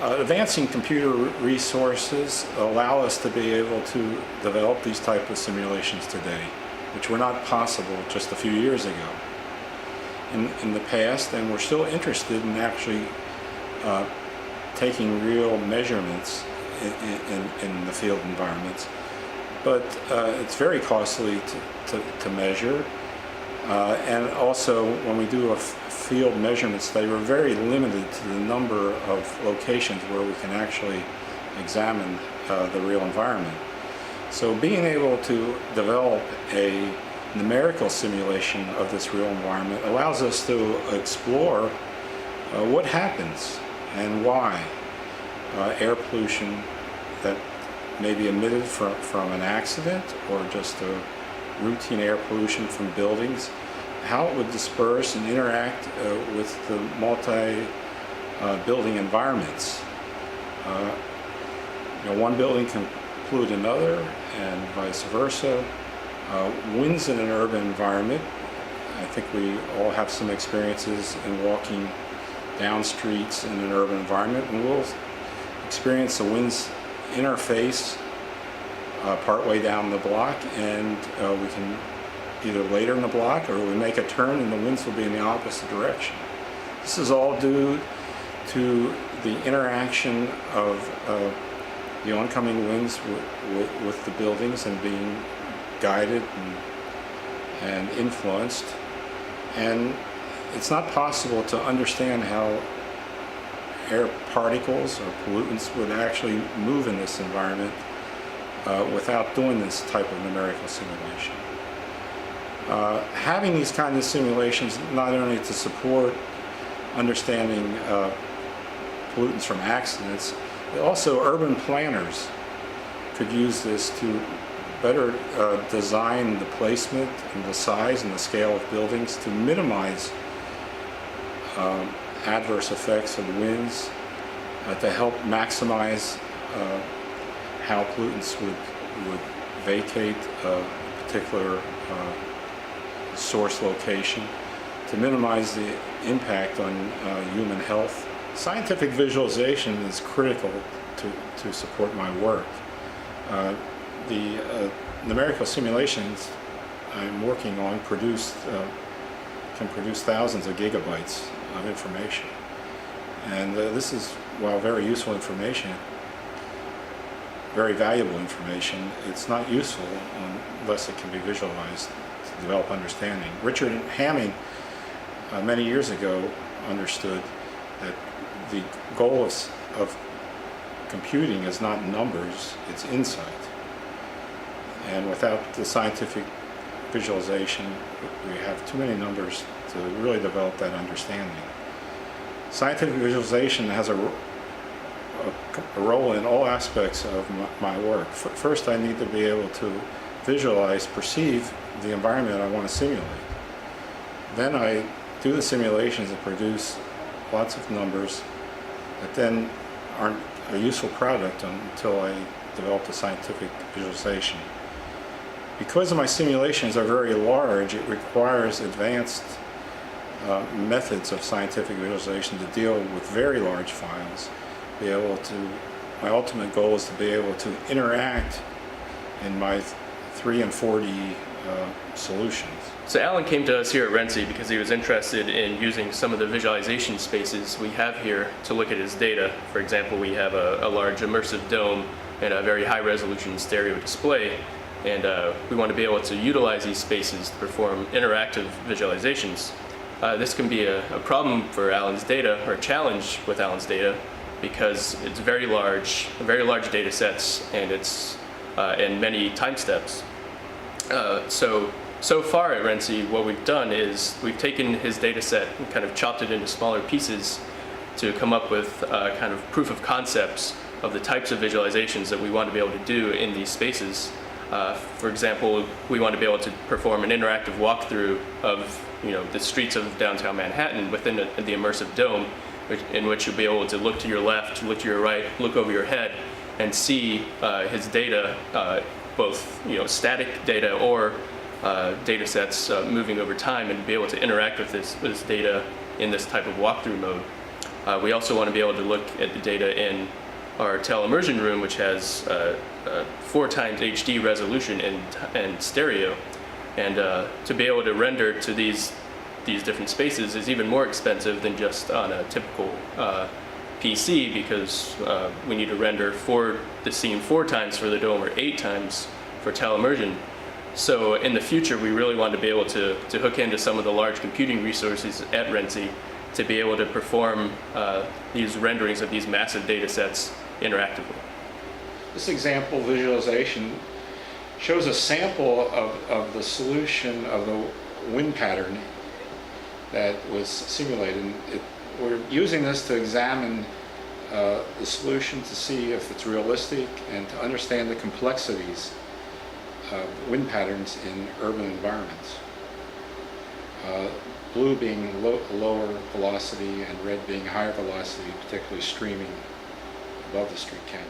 Advancing computer resources allow us to be able to develop these type of simulations today, which were not possible just a few years ago. In the past, and we're still interested in actually taking real measurements in the field environments, but it's very costly to measure. And also, when we do a field measurement study, we're very limited to the number of locations where we can actually examine the real environment. So being able to develop a numerical simulation of this real environment allows us to explore what happens and why. Air pollution that may be emitted from an accident, or just a routine air pollution from buildings, how it would disperse and interact with the multi-building environments. One building can pollute another, and vice versa. Winds in an urban environment, I think we all have some experiences in walking down streets in an urban environment, and we'll experience the winds interface partway down the block, and we can either later in the block, or we make a turn and the winds will be in the opposite direction. This is all due to the interaction of the oncoming winds with the buildings and being guided and influenced. And it's not possible to understand how air particles or pollutants would actually move in this environment without doing this type of numerical simulation. Having these kinds of simulations not only to support understanding pollutants from accidents, but also urban planners could use this to better design the placement and the size and the scale of buildings to minimize adverse effects of winds, to help maximize how pollutants would vacate a particular source location, to minimize the impact on human health. Scientific visualization is critical to support my work. The numerical simulations I'm working on can produce thousands of gigabytes of information. And this is, while very useful information, very valuable information, it's not useful unless it can be visualized to develop understanding. Richard Hamming many years ago understood that the goal of computing is not numbers, it's insight. And without the scientific visualization, we have too many numbers to really develop that understanding. Scientific visualization has a role in all aspects of my work. First, I need to be able to visualize, perceive the environment I want to simulate. Then I do the simulations that produce lots of numbers that then aren't a useful product until I develop the scientific visualization. Because my simulations are very large, it requires advanced methods of scientific visualization to deal with very large files. My ultimate goal is to be able to interact in my 3 and 4D solutions. So Alan came to us here at RENCI because he was interested in using some of the visualization spaces we have here to look at his data. For example, we have a large immersive dome and a very high resolution stereo display, and we want to be able to utilize these spaces to perform interactive visualizations. This can be a problem for Alan's data, or a challenge with Alan's data, because it's very large data sets, and it's in many time steps. So far at RENCI, what we've done is we've taken his data set and kind of chopped it into smaller pieces to come up with kind of proof of concepts of the types of visualizations that we want to be able to do in these spaces. For example, we want to be able to perform an interactive walkthrough of the streets of downtown Manhattan within the immersive dome, in which you'll be able to look to your left, look to your right, look over your head, and see his data, both static data or data sets moving over time, and be able to interact with this data in this type of walkthrough mode. We also want to be able to look at the data in our teleimmersion room, which has 4 times HD resolution and stereo. And to be able to render to these different spaces is even more expensive than just on a typical PC, because we need to render the scene 4 times for the dome or 8 times for teleimmersion. So in the future, we really want to be able to hook into some of the large computing resources at RENCI to be able to perform these renderings of these massive data sets interactively. This example visualization shows a sample of the solution of the wind pattern that was simulated. We're using this to examine the solution to see if it's realistic and to understand the complexities of wind patterns in urban environments. Blue being lower velocity and red being higher velocity, particularly streaming above the street canyon.